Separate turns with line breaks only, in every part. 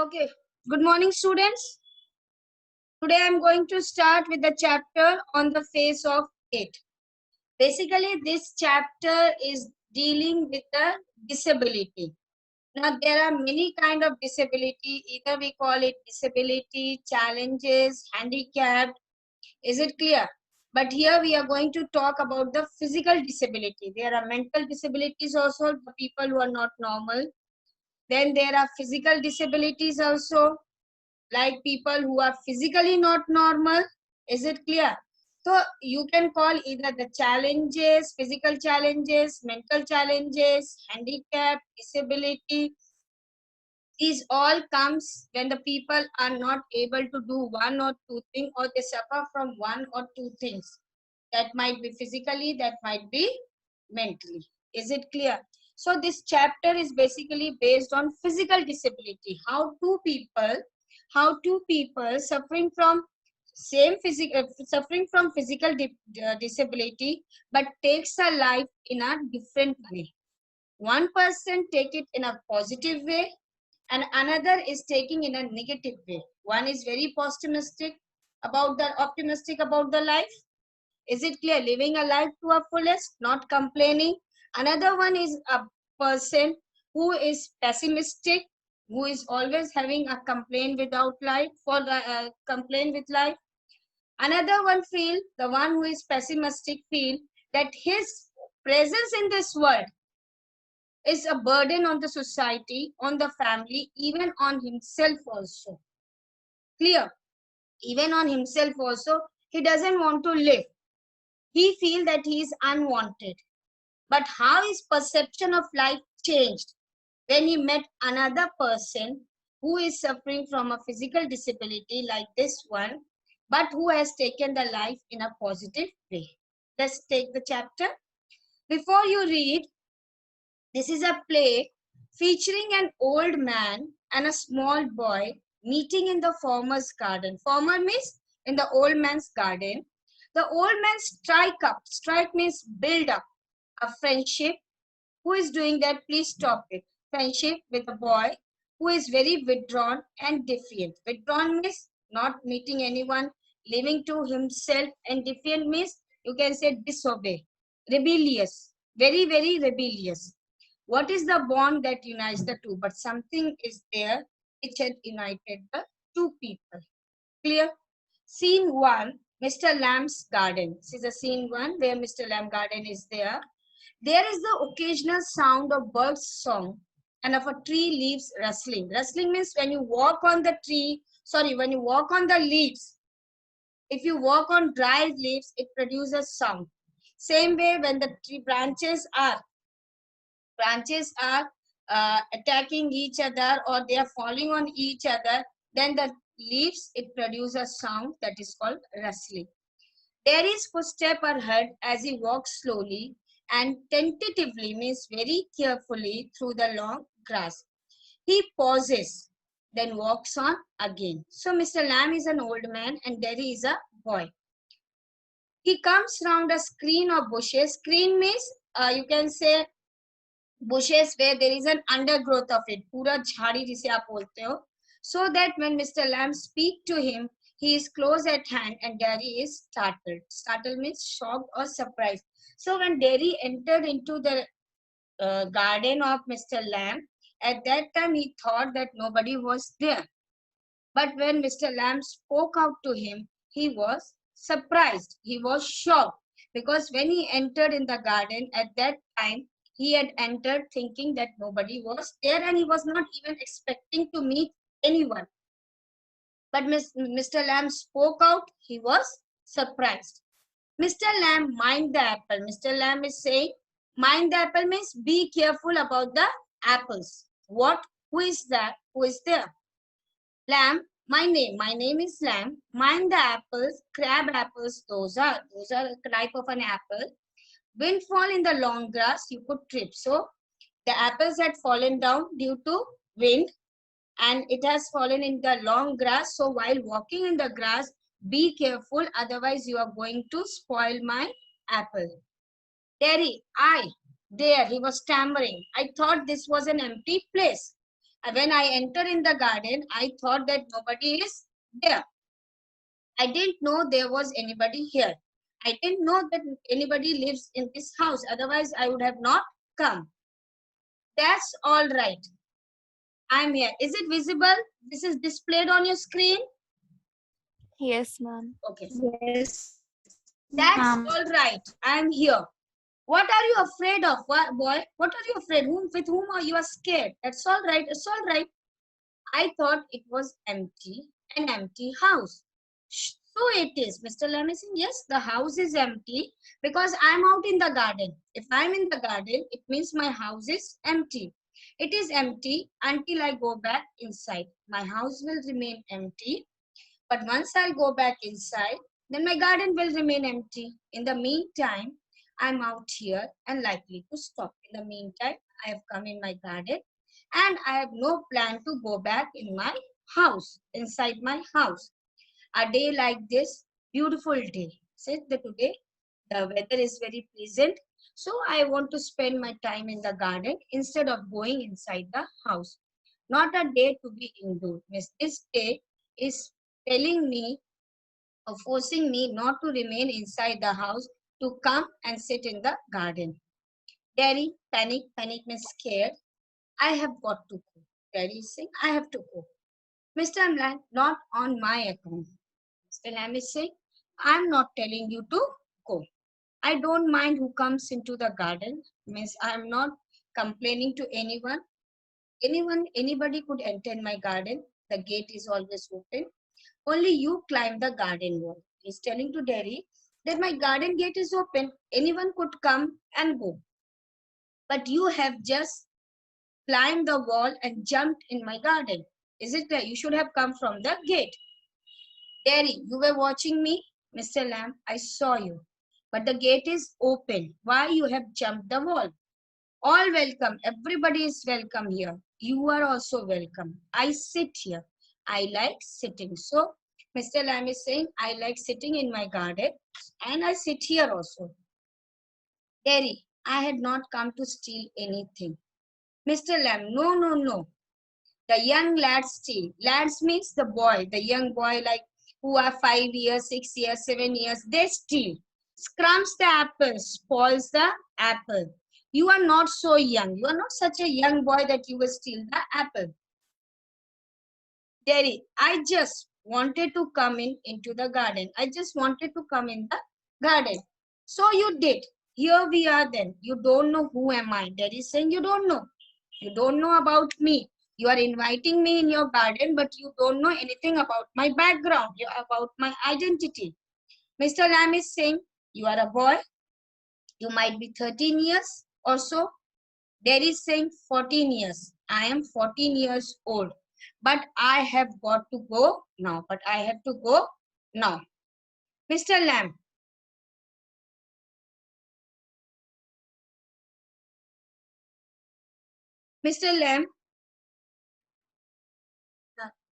Okay, good morning, students. Today I'm going to start with the chapter on the face of it. Basically, this chapter is dealing with the disability. Now, there are many kind of disability. Either we call it disability, challenges, handicapped. Is it clear? But here we are going to talk about the physical disability. There are mental disabilities also, the people who are not normal. Then there are physical disabilities also, like people who are physically not normal. Is it clear? So you can call either the challenges, physical challenges, mental challenges, handicap, disability. These all comes when the people are not able to do one or two things, or they suffer from one or two things. That might be physically, that might be mentally. Is it clear? So this chapter is basically based on physical disability. How two people suffering from suffering from physical disability, but takes a life in a different way. One person take it in a positive way, and another is taking in a negative way. One is very optimistic about the life. Is it clear? Living a life to a fullest, not complaining. Another one is a person who is pessimistic, who is always having a complaint without life, complaint with life. Another one the one who is pessimistic feel that his presence in this world is a burden on the society, on the family, even on himself also. Clear? Even on himself also, he doesn't want to live. He feels that he is unwanted. But how his perception of life changed when he met another person who is suffering from a physical disability like this one, but who has taken the life in a positive way. Let's take the chapter. Before you read, this is a play featuring an old man and a small boy meeting in the farmer's garden. Farmer means in the old man's garden. The old man strike means build up a friendship. Who is doing that? Please stop it. Friendship with a boy who is very withdrawn and defiant. Withdrawn means not meeting anyone, living to himself, and defiant means you can say disobey, rebellious, very, very rebellious. What is the bond that unites the two? But something is there which had united the two people. Clear? Scene 1, Mr. Lamb's garden. This is a scene 1 where Mr. Lamb garden is there. There is the occasional sound of birds' song and of a tree leaves rustling. Rustling means when you walk on the when you walk on the leaves, if you walk on dry leaves, it produces sound. Same way when the tree branches are attacking each other, or they are falling on each other, then the leaves, it produces sound that is called rustling. Terry's footsteps are heard as he walks slowly and tentatively, means very carefully, through the long grass. He pauses, then walks on again. So Mr. Lamb is an old man and Terry is a boy. He comes round a screen of bushes. Screen means you can say bushes where there is an undergrowth of it. पूरा झाड़ी जिसे आप बोलते हो. So that when Mr. Lamb speak to him, he is close at hand and Derry is startled. Startled means shocked or surprised. So when Derry entered into the garden of Mr. Lamb, at that time he thought that nobody was there. But when Mr. Lamb spoke out to him, he was surprised. He was shocked because when he entered in the garden at that time, he had entered thinking that nobody was there and he was not even expecting to meet anyone. But Mr. Lamb spoke out, he was surprised. Mr. Lamb, mind the apple. Mr. Lamb is saying, mind the apple means be careful about the apples. What? Who is that? Who is there? Lamb, my name is Lamb. Mind the apples, crab apples, those are a type of an apple. Windfall in the long grass, you could trip. So the apples had fallen down due to wind and it has fallen in the long grass. So while walking in the grass, be careful, otherwise you are going to spoil my apple. Terry, there, he was stammering. I thought this was an empty place. When I entered in the garden, I thought that nobody is there. I didn't know there was anybody here. I didn't know that anybody lives in this house. Otherwise, I would have not come. That's all right. I'm here. Is it visible? This is displayed on your screen.
Yes, ma'am.
Okay.
Yes,
That's
ma'am.
all right. I'm here. What are you afraid of, boy? What are you afraid? With whom are you scared? That's all right. It's all right. I thought it was empty, an empty house. So it is. Mr. Lam is saying, yes, the house is empty because I'm out in the garden. If I'm in the garden, it means my house is empty. It is empty until I go back inside. My house will remain empty. But once I'll go back inside, then my garden will remain empty. In the meantime, I'm out here and likely to stop. In the meantime, I have come in my garden and I have no plan to go back in my house, inside my house. A day like this, beautiful day. Said that today the weather is very pleasant. So I want to spend my time in the garden instead of going inside the house. Not a day to be indoor. Means this day is telling me or forcing me not to remain inside the house to come and sit in the garden. Daddy, panic means scared. I have got to go. Daddy is saying, I have to go. Mr. Lamb, not on my account. Mr. Lamb is saying, I'm not telling you to go. I don't mind who comes into the garden. Means I'm not complaining to anyone. Anybody could enter my garden. The gate is always open. Only you climb the garden wall. He's telling to Derry that my garden gate is open. Anyone could come and go. But you have just climbed the wall and jumped in my garden. Is it clear? You should have come from the gate. Derry, you were watching me? Mr. Lamb, I saw you. But the gate is open. Why you have jumped the wall? All welcome. Everybody is welcome here. You are also welcome. I sit here. I like sitting. So, Mr. Lamb is saying, I like sitting in my garden and I sit here also. Terry, I had not come to steal anything. Mr. Lamb, no, no, no. The young lads steal. Lads means the boy, the young boy like who are 5 years, 6 years, 7 years, they steal. Scrums the apple, spoils the apple. You are not so young. You are not such a young boy that you will steal the apple. Derry, I just wanted to come into the garden. I just wanted to come in the garden. So you did. Here we are then. You don't know who am I. Derry is saying you don't know. You don't know about me. You are inviting me in your garden, but you don't know anything about my background, about my identity. Mr. Lamb is saying, you are a boy. You might be 13 years or so. There is saying 14 years. I am 14 years old. But I have got to go now. But I have to go now. Mr. Lamb. Mr. Lamb,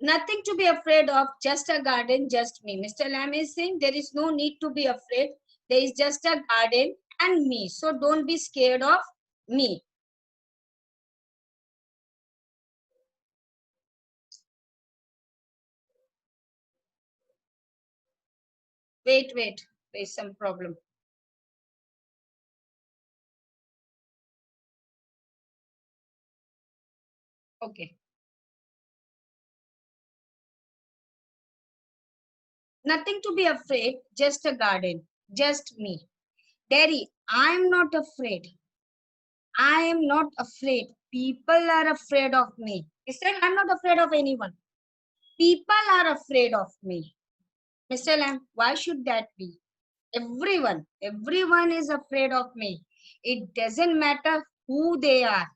nothing to be afraid of, just a garden, just me. Mr. Lamb is saying there is no need to be afraid. There is just a garden and me. So don't be scared of me. Wait. There is some problem. Okay. Nothing to be afraid, just a garden, just me. Derry, I am not afraid. I am not afraid. People are afraid of me. He said, I'm not afraid of anyone. People are afraid of me. Mr. Lamb, why should that be? Everyone is afraid of me. It doesn't matter who they are.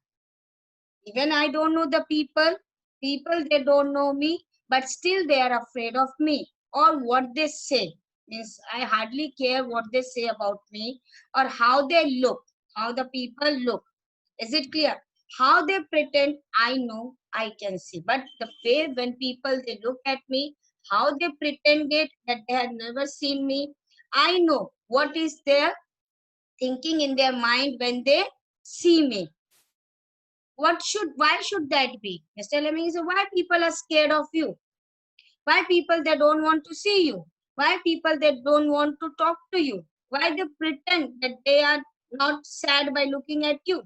Even I don't know the people. People, they don't know me, but still they are afraid of me or what they say. Means I hardly care what they say about me or how they look, how the people look. Is it clear? How they pretend, I know, I can see. But the way when people, they look at me, how they pretended that they had never seen me, I know what is their thinking in their mind when they see me. Why should that be? Mr. Lemming said, why people are scared of you? Why people they don't want to see you? Why people they don't want to talk to you? Why they pretend that they are not sad by looking at you?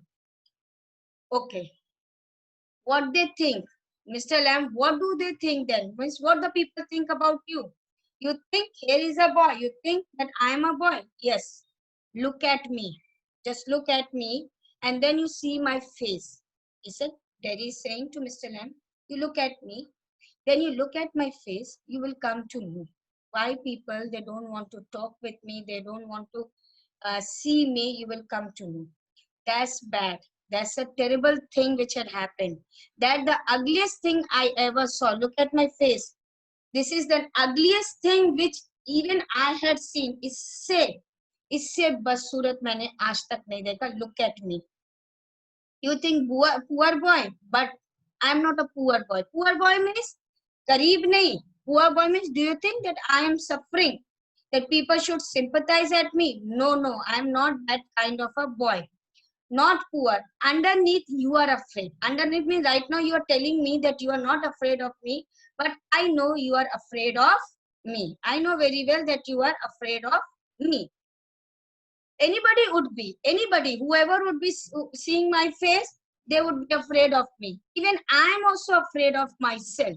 Okay, what they think, Mr. Lamb, what do they think then? Means what the people think about you? You think here is a boy. You think that I am a boy. Yes. Look at me. Just look at me, and then you see my face. Is it? Daddy is saying to Mr. Lamb, you look at me, then you look at my face, you will come to know why people they don't want to talk with me, they don't want to see me. You will come to know. That's bad. That's a terrible thing which had happened. That the ugliest thing I ever saw. Look at my face. This is the ugliest thing which even I had seen. इससे बस सूरत मैंने आज तक नहीं देखा. Look at me. You think poor boy, but I'm not a poor boy. Poor boy means गरीब नहीं. Poor boy means, do you think that I am suffering? That people should sympathize at me? No, no, I'm not that kind of a boy. Not poor. Underneath, you are afraid. Underneath me, right now, you are telling me that you are not afraid of me, but I know you are afraid of me. I know very well that you are afraid of me. Anybody would be, anybody, whoever would be seeing my face, they would be afraid of me. Even I am also afraid of myself.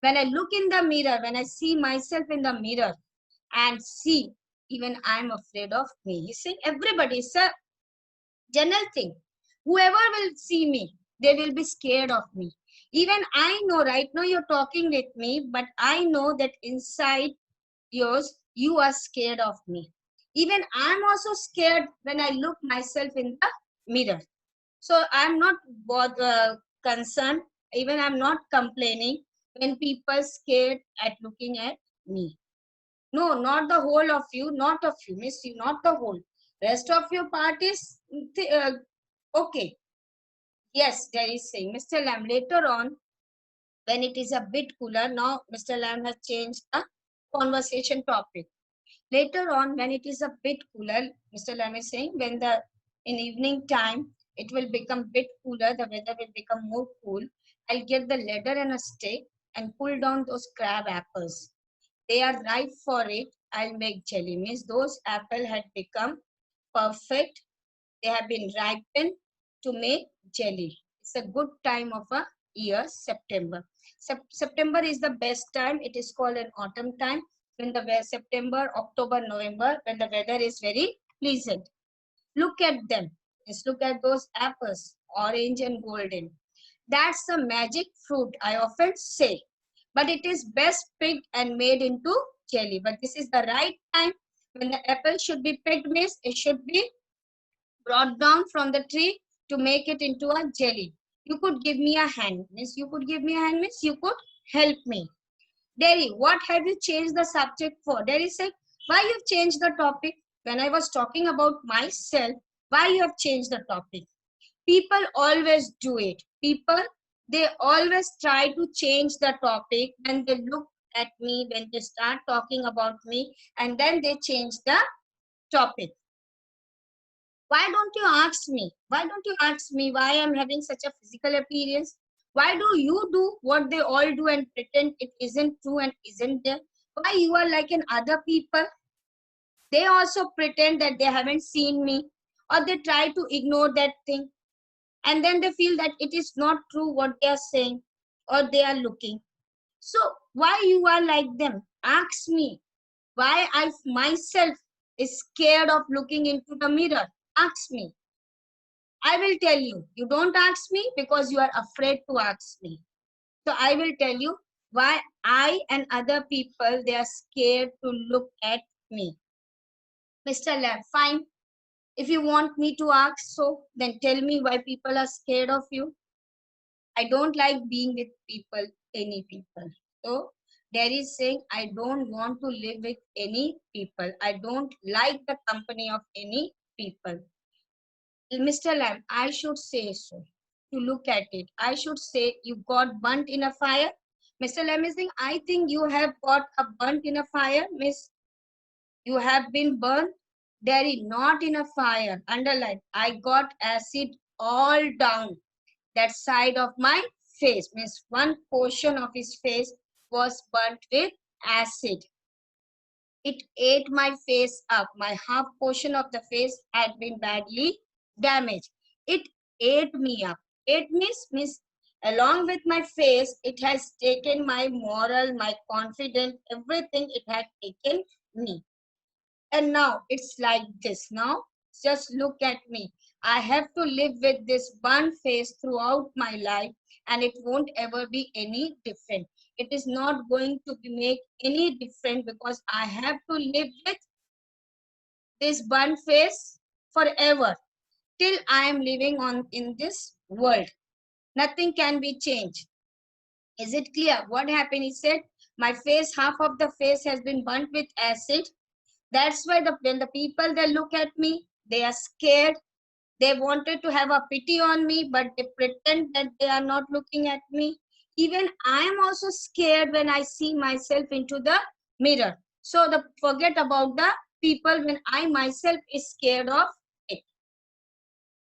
When I look in the mirror, when I see myself in the mirror and see, even I am afraid of me. You see, everybody, sir. General thing. Whoever will see me, they will be scared of me. Even I know right now you're talking with me, but I know that inside yours, you are scared of me. Even I'm also scared when I look myself in the mirror. So I'm not concerned, even I'm not complaining when people scared at looking at me. No, not the whole of you, not of you, miss you, not the whole. Rest of your part is okay. Yes, there is saying, Mr. Lamb, later on, when it is a bit cooler, now Mr. Lamb has changed the conversation topic. Later on, when it is a bit cooler, Mr. Lamb is saying, when the in evening time, it will become bit cooler, the weather will become more cool. I'll get the ladder and a stick and pull down those crab apples. They are ripe for it. I'll make jelly. Means those apple had become perfect. They have been ripened to make jelly. It's a good time of a year, September. September is the best time. It is called an autumn time when the September, October, November, when the weather is very pleasant. Look at them. Just look at those apples, orange and golden. That's the magic fruit, I often say. But it is best picked and made into jelly. But this is the right time when the apple should be picked, means it should be brought down from the tree to make it into a jelly. You could give me a hand, means you could give me a hand, means you could help me. Derry, what have you changed the subject for? Derry said, why you've changed the topic? When I was talking about myself, why you have changed the topic? People always do it. People, they always try to change the topic when they look at me, when they start talking about me, and then they change the topic. Why don't you ask me? Why don't you ask me why I'm having such a physical appearance? Why do you do what they all do and pretend it isn't true and isn't there? Why you are like in other people? They also pretend that they haven't seen me, or they try to ignore that thing, and then they feel that it is not true what they are saying or they are looking. So why you are like them? Ask me why I myself is scared of looking into the mirror. Ask me. I will tell you. You don't ask me because you are afraid to ask me. So I will tell you why I and other people, they are scared to look at me. Mr. Lab, fine. If you want me to ask so, then tell me why people are scared of you. I don't like being with people, any people. So there is saying, I don't want to live with any people. I don't like the company of any people. Mr. Lamb, I should say so. To look at it, I should say you got burnt in a fire. Mr. Lamb is saying, I think you have got a burnt in a fire, miss. You have been burnt. There is not in a fire. Underline. I got acid all down. that side of my face, means one portion of his face was burnt with acid. It ate my face up. My half portion of the face had been badly damaged. It ate me up. Ate means along with my face, it has taken my moral, my confidence, everything it had taken me. And now it's like this. Now just look at me. I have to live with this burnt face throughout my life, and it won't ever be any different. It is not going to be make any different because I have to live with this burnt face forever till I am living on in this world. Nothing can be changed. Is it clear? What happened? He said, my face, half of the face has been burnt with acid. That's why when the people they look at me, they are scared. They wanted to have a pity on me, but they pretend that they are not looking at me. Even I am also scared when I see myself into the mirror. So forget about the people when I myself is scared of